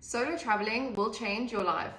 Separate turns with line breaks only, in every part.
Solo traveling will change your life.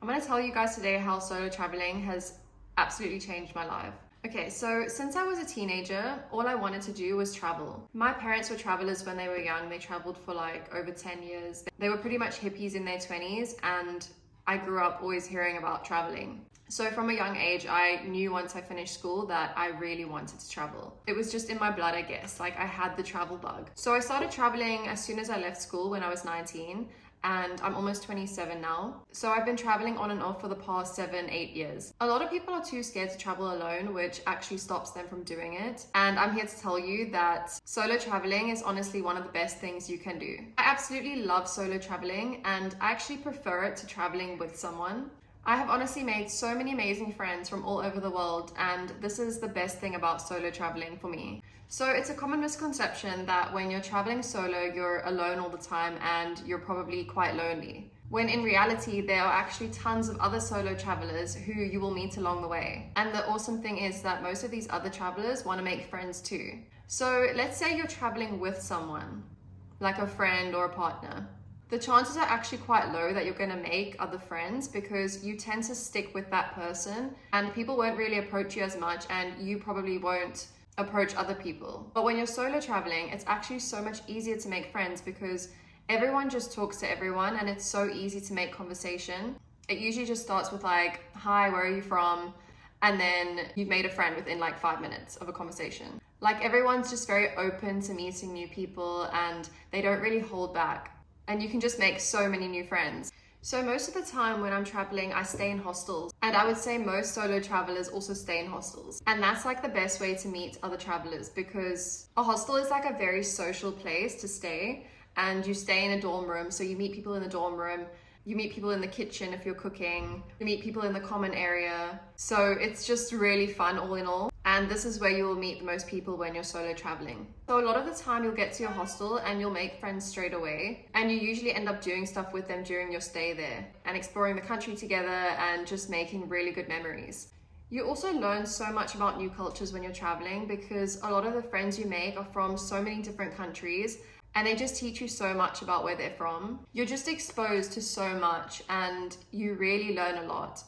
I'm going to tell you guys today how solo traveling has absolutely changed my life. Okay, so since I was a teenager, all I wanted to do was travel. My parents were travelers when they were young. They traveled for like over 10 years. They were pretty much hippies in their 20s, and I grew up always hearing about traveling. So from a young age, I knew once I finished school that I really wanted to travel. It was just in my blood, I guess. Like I had the travel bug. So I started traveling as soon as I left school when I was 19. And I'm almost 27 now. So I've been traveling on and off for the past 7-8 years. A lot of people are too scared to travel alone, which actually stops them from doing it. And I'm here to tell you that solo traveling is honestly one of the best things you can do. I absolutely love solo traveling, and I actually prefer it to traveling with someone. I have honestly made so many amazing friends from all over the world, and this is the best thing about solo traveling for me. So it's a common misconception that when you're traveling solo, you're alone all the time and you're probably quite lonely. When in reality, there are actually tons of other solo travelers who you will meet along the way. And the awesome thing is that most of these other travelers want to make friends too. So let's say you're traveling with someone, like a friend or a partner. The chances are actually quite low that you're going to make other friends because you tend to stick with that person and people won't really approach you as much, and you probably won't approach other people. But when you're solo traveling, it's actually so much easier to make friends because everyone just talks to everyone and it's so easy to make conversation. It usually just starts with like, hi, where are you from? And then you've made a friend within like 5 minutes of a conversation. Like everyone's just very open to meeting new people and they don't really hold back. And you can just make so many new friends. So most of the time when I'm traveling, I stay in hostels. And I would say most solo travelers also stay in hostels. And that's like the best way to meet other travelers because a hostel is like a very social place to stay. And you stay in a dorm room, so you meet people in the dorm room. You meet people in the kitchen if you're cooking. You meet people in the common area. So it's just really fun all in all. And this is where you will meet the most people when you're solo traveling. So a lot of the time you'll get to your hostel and you'll make friends straight away. And you usually end up doing stuff with them during your stay there and exploring the country together and just making really good memories. You also learn so much about new cultures when you're traveling because a lot of the friends you make are from so many different countries and they just teach you so much about where they're from. You're just exposed to so much and you really learn a lot,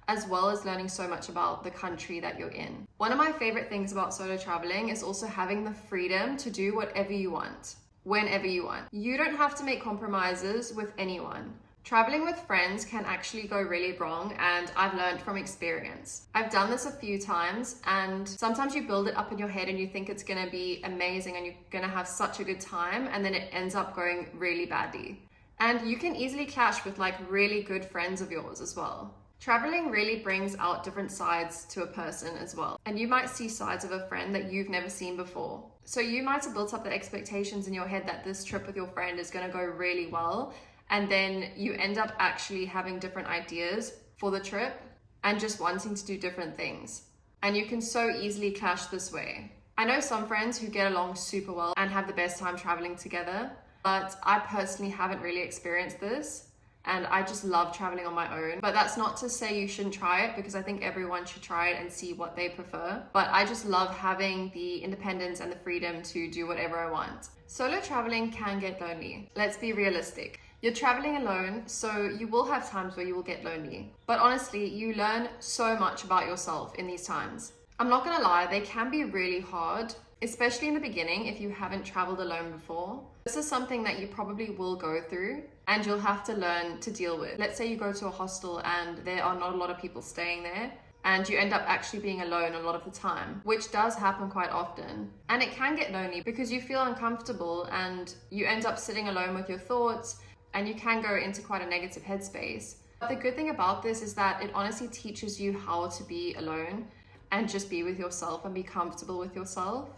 as well as learning so much about the country that you're in. One of my favorite things about solo traveling is also having the freedom to do whatever you want, whenever you want. You don't have to make compromises with anyone. Traveling with friends can actually go really wrong, and I've learned from experience. I've done this a few times, and sometimes you build it up in your head and you think it's gonna be amazing and you're gonna have such a good time, and then it ends up going really badly. And you can easily clash with like really good friends of yours as well. Traveling really brings out different sides to a person as well. And you might see sides of a friend that you've never seen before. So you might have built up the expectations in your head that this trip with your friend is gonna go really well. And then you end up actually having different ideas for the trip and just wanting to do different things. And you can so easily clash this way. I know some friends who get along super well and have the best time traveling together, but I personally haven't really experienced this. And I just love traveling on my own. But that's not to say you shouldn't try it, because I think everyone should try it and see what they prefer. But I just love having the independence and the freedom to do whatever I want. Solo traveling can get lonely. Let's be realistic. You're traveling alone, so you will have times where you will get lonely. But honestly, you learn so much about yourself in these times. I'm not gonna lie, they can be really hard, especially in the beginning if you haven't traveled alone before. This is something that you probably will go through and you'll have to learn to deal with. Let's say you go to a hostel and there are not a lot of people staying there and you end up actually being alone a lot of the time, which does happen quite often. And it can get lonely because you feel uncomfortable and you end up sitting alone with your thoughts and you can go into quite a negative headspace. But the good thing about this is that it honestly teaches you how to be alone and just be with yourself and be comfortable with yourself.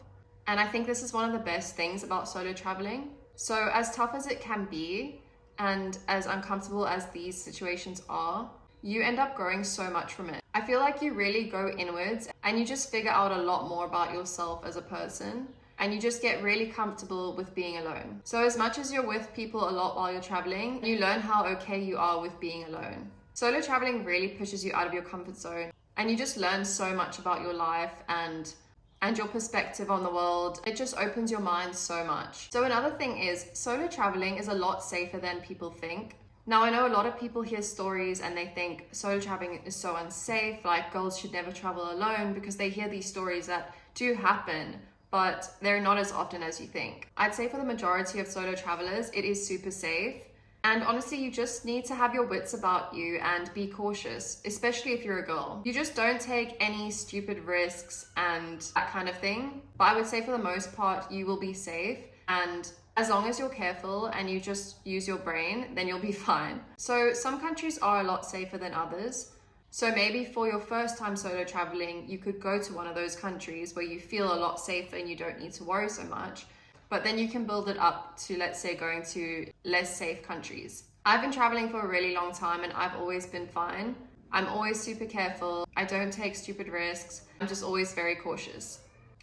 And I think this is one of the best things about solo traveling. So as tough as it can be and as uncomfortable as these situations are, you end up growing so much from it. I feel like you really go inwards and you just figure out a lot more about yourself as a person, and you just get really comfortable with being alone. So as much as you're with people a lot while you're traveling, you learn how okay you are with being alone. Solo traveling really pushes you out of your comfort zone and you just learn so much about your life and and your perspective on the world. It just opens your mind so much. So another thing is, solo traveling is a lot safer than people think. Now, I know a lot of people hear stories and they think solo traveling is so unsafe, like girls should never travel alone, because they hear these stories that do happen, but they're not as often as you think. I'd say for the majority of solo travelers, it is super safe. And honestly, you just need to have your wits about you and be cautious, especially if you're a girl. You just don't take any stupid risks and that kind of thing. But I would say for the most part, you will be safe. And as long as you're careful and you just use your brain, then you'll be fine. So some countries are a lot safer than others. So maybe for your first time solo traveling, you could go to one of those countries where you feel a lot safer and you don't need to worry so much. But then you can build it up to, let's say, going to less safe countries. I've been traveling for a really long time and I've always been fine. I'm always super careful. I don't take stupid risks. I'm just always very cautious.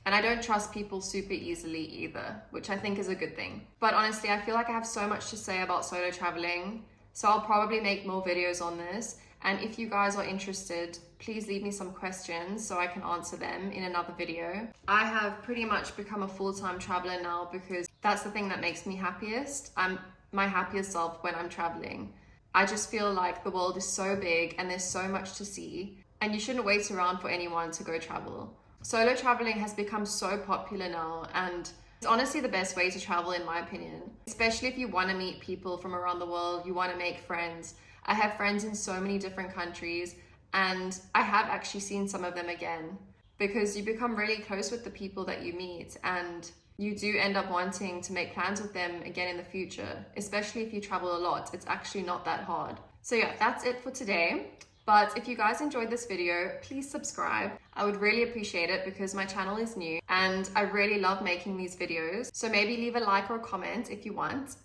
And I don't trust people super easily either, which I think is a good thing. But honestly, I feel like I have so much to say about solo traveling. So I'll probably make more videos on this. And if you guys are interested, please leave me some questions so I can answer them in another video. I have pretty much become a full-time traveler now because that's the thing that makes me happiest. I'm my happiest self when I'm traveling. I just feel like the world is so big and there's so much to see, and you shouldn't wait around for anyone to go travel. Solo traveling has become so popular now, and it's honestly the best way to travel in my opinion, especially if you want to meet people from around the world, you want to make friends. I have friends in so many different countries, and I have actually seen some of them again because you become really close with the people that you meet, and you do end up wanting to make plans with them again in the future, especially if you travel a lot. It's actually not that hard. So yeah, that's it for today. But if you guys enjoyed this video, please subscribe. I would really appreciate it because my channel is new and I really love making these videos. So maybe leave a like or a comment if you want.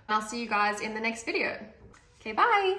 I'll see you guys in the next video. Okay, bye.